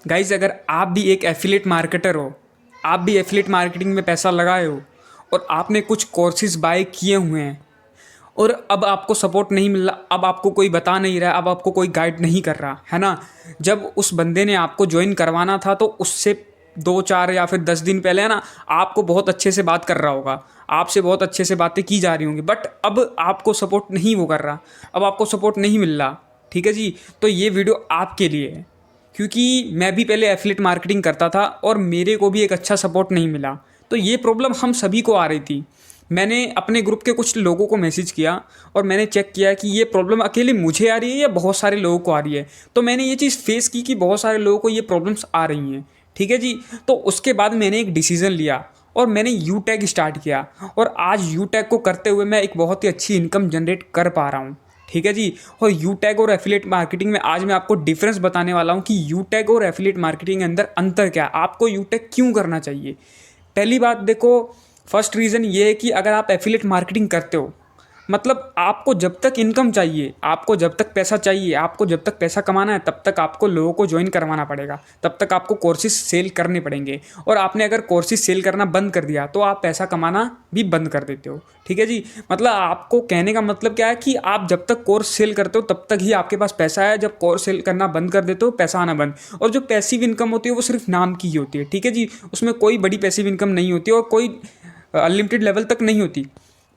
Guys, अगर आप भी एक एफिलिएट मार्केटर हो, आप भी एफिलिएट मार्केटिंग में पैसा लगाए हो और आपने कुछ कोर्सेज बाय किए हुए हैं और अब आपको सपोर्ट नहीं मिल रहा, अब आपको कोई बता नहीं रहा, अब आपको कोई गाइड नहीं कर रहा है ना। जब उस बंदे ने आपको ज्वाइन करवाना था तो उससे 2 4 या फिर 10 दिन पहले है ना, आपको बहुत अच्छे से बात कर रहा होगा, आपसे बहुत अच्छे से बातें की जा रही होंगी, बट अब आपको सपोर्ट नहीं वो कर रहा, अब आपको सपोर्ट नहीं मिल रहा। ठीक है जी, तो ये वीडियो आपके लिए है, क्योंकि मैं भी पहले एफिलिएट मार्केटिंग करता था और मेरे को भी एक अच्छा सपोर्ट नहीं मिला। तो ये प्रॉब्लम हम सभी को आ रही थी। मैंने अपने ग्रुप के कुछ लोगों को मैसेज किया और मैंने चेक किया कि ये प्रॉब्लम अकेले मुझे आ रही है या बहुत सारे लोगों को आ रही है। तो मैंने ये चीज़ फेस की कि बहुत सारे लोगों को ये प्रॉब्लम्स आ रही हैं। ठीक है जी, तो उसके बाद मैंने एक डिसीज़न लिया और मैंने यू टैग स्टार्ट किया और आज यू टैग को करते हुए मैं एक बहुत ही अच्छी इनकम जनरेट कर पा रहा हूँ। ठीक है जी, और यू टैग और एफिलिएट मार्केटिंग में आज मैं आपको डिफरेंस बताने वाला हूँ कि यू टैग और एफिलिएट मार्केटिंग के अंदर अंतर क्या है, आपको यू टैग क्यों करना चाहिए। पहली बात देखो, फर्स्ट रीज़न ये है कि अगर आप एफिलिएट मार्केटिंग करते हो, मतलब आपको जब तक इनकम चाहिए, आपको जब तक पैसा चाहिए, आपको जब तक पैसा कमाना है, तब तक आपको लोगों को ज्वाइन करवाना पड़ेगा, तब तक आपको कोर्सेज सेल करने पड़ेंगे। और आपने अगर कोर्सेज सेल करना बंद कर दिया तो आप पैसा कमाना भी बंद कर देते हो। ठीक है जी, मतलब आपको कहने का मतलब क्या है कि आप जब तक कोर्स सेल करते हो तब तक ही आपके पास पैसा है, जब कोर्स सेल करना बंद कर देते हो पैसा आना बंद। और जो पैसिव इनकम होती है वो सिर्फ नाम की ही होती है। ठीक है जी, उसमें कोई बड़ी पैसिव इनकम नहीं होती और कोई अनलिमिटेड लेवल तक नहीं होती।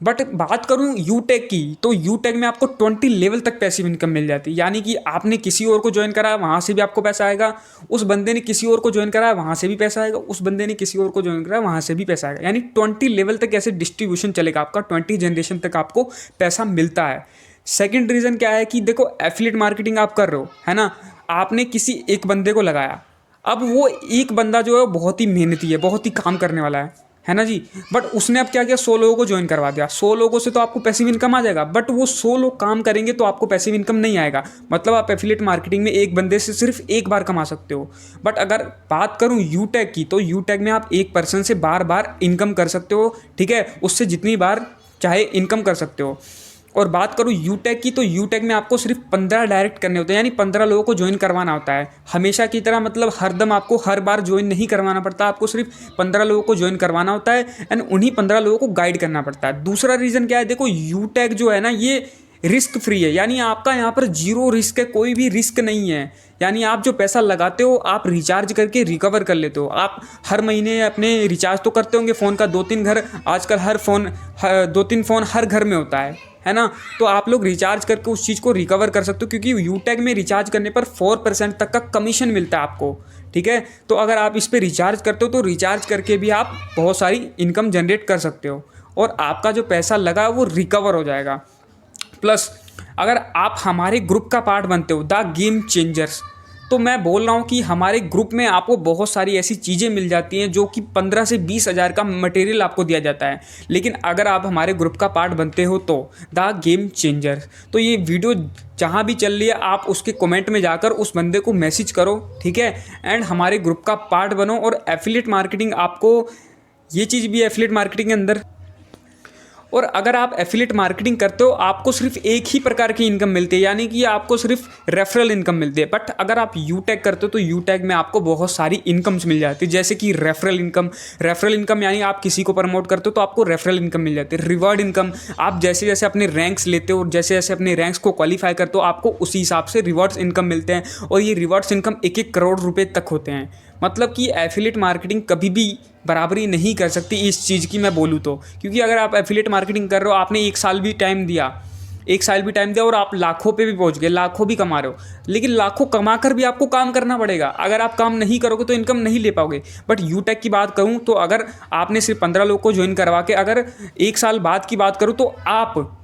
बट बात करूं यूटेक की, तो यूटेक में आपको 20 लेवल तक पैसिव इनकम मिल जाती है। यानी कि आपने किसी और को ज्वाइन करा, वहाँ से भी आपको पैसा आएगा, उस बंदे ने किसी और को ज्वाइन करा, वहाँ से भी पैसा आएगा, उस बंदे ने किसी और को ज्वाइन करा, वहाँ से भी पैसा आएगा। यानी 20 लेवल तक ऐसे डिस्ट्रीब्यूशन चलेगा आपका, 20 जनरेशन तक आपको पैसा मिलता है। सेकेंड रीज़न क्या है कि देखो, एफिलिएट मार्केटिंग आप कर रहे हो, है ना, आपने किसी एक बंदे को लगाया, अब वो एक बंदा जो है बहुत ही मेहनती है, बहुत ही काम करने वाला है ना जी। बट उसने अब क्या किया, 100 लोगों को ज्वाइन करवा दिया। 100 लोगों से तो आपको पैसिव इनकम आ जाएगा, बट वो 100 लोग काम करेंगे तो आपको पैसिव इनकम नहीं आएगा। मतलब आप एफिलिएट मार्केटिंग में एक बंदे से सिर्फ एक बार कमा सकते हो। बट अगर बात करूं यू टैग की, तो यू टैग में आप एक पर्सन से बार बार इनकम कर सकते हो। ठीक है, उससे जितनी बार चाहे इनकम कर सकते हो। और बात करूँ यूटेक की, तो यूटेक में आपको सिर्फ 15 डायरेक्ट करने होते हैं, यानी 15 लोगों को ज्वाइन करवाना होता है हमेशा की तरह। मतलब हरदम आपको हर बार ज्वाइन नहीं करवाना पड़ता, आपको सिर्फ 15 लोगों को ज्वाइन करवाना होता है एंड उन्हीं 15 लोगों को गाइड करना पड़ता है। दूसरा रीज़न क्या है, देखो यूटेक जो है ना, ये रिस्क फ्री है, यानी आपका यहाँ पर जीरो रिस्क है, कोई भी रिस्क नहीं है। यानी आप जो पैसा लगाते हो आप रिचार्ज करके रिकवर कर लेते हो। आप हर महीने अपने रिचार्ज तो करते होंगे फ़ोन का, 2 3 घर आजकल, हर फ़ोन 2 3 फ़ोन हर घर में होता है ना। तो आप लोग रिचार्ज करके उस चीज़ को रिकवर कर सकते हो, क्योंकि यूटैग में रिचार्ज करने पर 4% तक का कमीशन मिलता है आपको। ठीक है, तो अगर आप इस पर रिचार्ज करते हो तो रिचार्ज करके भी आप बहुत सारी इनकम जनरेट कर सकते हो और आपका जो पैसा लगा वो रिकवर हो जाएगा। प्लस अगर आप हमारे ग्रुप का पार्ट बनते हो, द गेम चेंजर्स, तो मैं बोल रहा हूँ कि हमारे ग्रुप में आपको बहुत सारी ऐसी चीज़ें मिल जाती हैं जो कि 15 से 20 हज़ार का मटेरियल आपको दिया जाता है। लेकिन अगर आप हमारे ग्रुप का पार्ट बनते हो तो द गेम चेंजर, तो ये वीडियो जहाँ भी चल रही है आप उसके कमेंट में जाकर उस बंदे को मैसेज करो। ठीक है, एंड हमारे ग्रुप का पार्ट बनो। और एफिलिएट मार्केटिंग, आपको ये चीज़ भी एफिलिएट मार्केटिंग के अंदर, और अगर आप एफिलिएट मार्केटिंग करते हो आपको सिर्फ एक ही प्रकार की इनकम मिलती है, यानी कि आपको सिर्फ रेफरल इनकम मिलती है। बट अगर आप यू टैग करते हो तो यू टैग में आपको बहुत सारी इनकम्स मिल जाती है, जैसे कि रेफरल इनकम। रेफरल इनकम यानी आप किसी को प्रमोट करते हो तो आपको रेफरल इनकम मिल जाती है। रिवॉर्ड इनकम, आप जैसे जैसे अपने रैंक्स लेते हो और जैसे जैसे अपने रैंक्स को क्वालिफाई करते हो आपको उसी हिसाब से रिवॉर्ड्स इनकम मिलते हैं, और ये रिवॉर्ड्स इनकम 1 1 करोड़ रुपए तक होते हैं। मतलब कि एफिलिएट मार्केटिंग कभी भी बराबरी नहीं कर सकती इस चीज़ की, मैं बोलूँ तो। क्योंकि अगर आप एफिलिएट मार्केटिंग कर रहे हो, आपने 1 साल भी टाइम दिया, 1 साल भी टाइम दिया और आप लाखों पे भी पहुंच गए, लाखों भी कमा रहे हो, लेकिन लाखों कमा कर भी आपको काम करना पड़ेगा। अगर आप काम नहीं करोगे तो इनकम नहीं ले पाओगे। बट यूटेक की बात करूं तो अगर आपने सिर्फ 15 लोगों को ज्वाइन करवा के अगर 1 साल बाद की बात करूं तो आप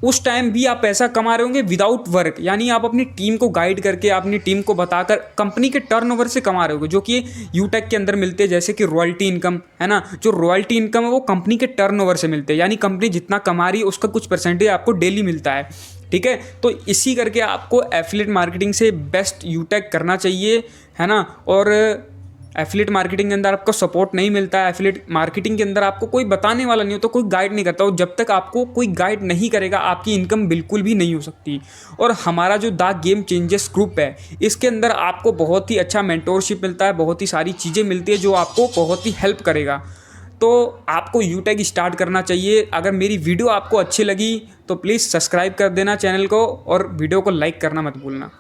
उस टाइम भी आप पैसा कमा रहे होंगे विदाउट वर्क, यानी आप अपनी टीम को गाइड करके, अपनी टीम को बताकर कंपनी के टर्नओवर से कमा रहे होगे, जो कि यूटेक के अंदर मिलते हैं। जैसे कि रॉयल्टी इनकम है ना, जो रॉयल्टी इनकम है वो कंपनी के टर्नओवर से मिलते हैं, यानी कंपनी जितना कमा रही है उसका कुछ परसेंटेज आपको डेली मिलता है। ठीक है, तो इसी करके आपको एफिलिएट मार्केटिंग से बेस्ट यूटेक करना चाहिए, है ना। और एफिलिएट मार्केटिंग के अंदर आपको सपोर्ट नहीं मिलता है, एफिलिएट मार्केटिंग के अंदर आपको कोई बताने वाला नहीं होता, कोई गाइड नहीं करता, और जब तक आपको कोई गाइड नहीं करेगा आपकी इनकम बिल्कुल भी नहीं हो सकती। और हमारा जो द गेम चेंजर्स ग्रुप है, इसके अंदर आपको बहुत ही अच्छा मेंटोरशिप मिलता है, बहुत ही सारी चीज़ें मिलती है जो आपको बहुत ही हेल्प करेगा। तो आपको यूटेक स्टार्ट करना चाहिए। अगर मेरी वीडियो आपको अच्छी लगी तो प्लीज़ सब्सक्राइब कर देना चैनल को, और वीडियो को लाइक करना मत भूलना।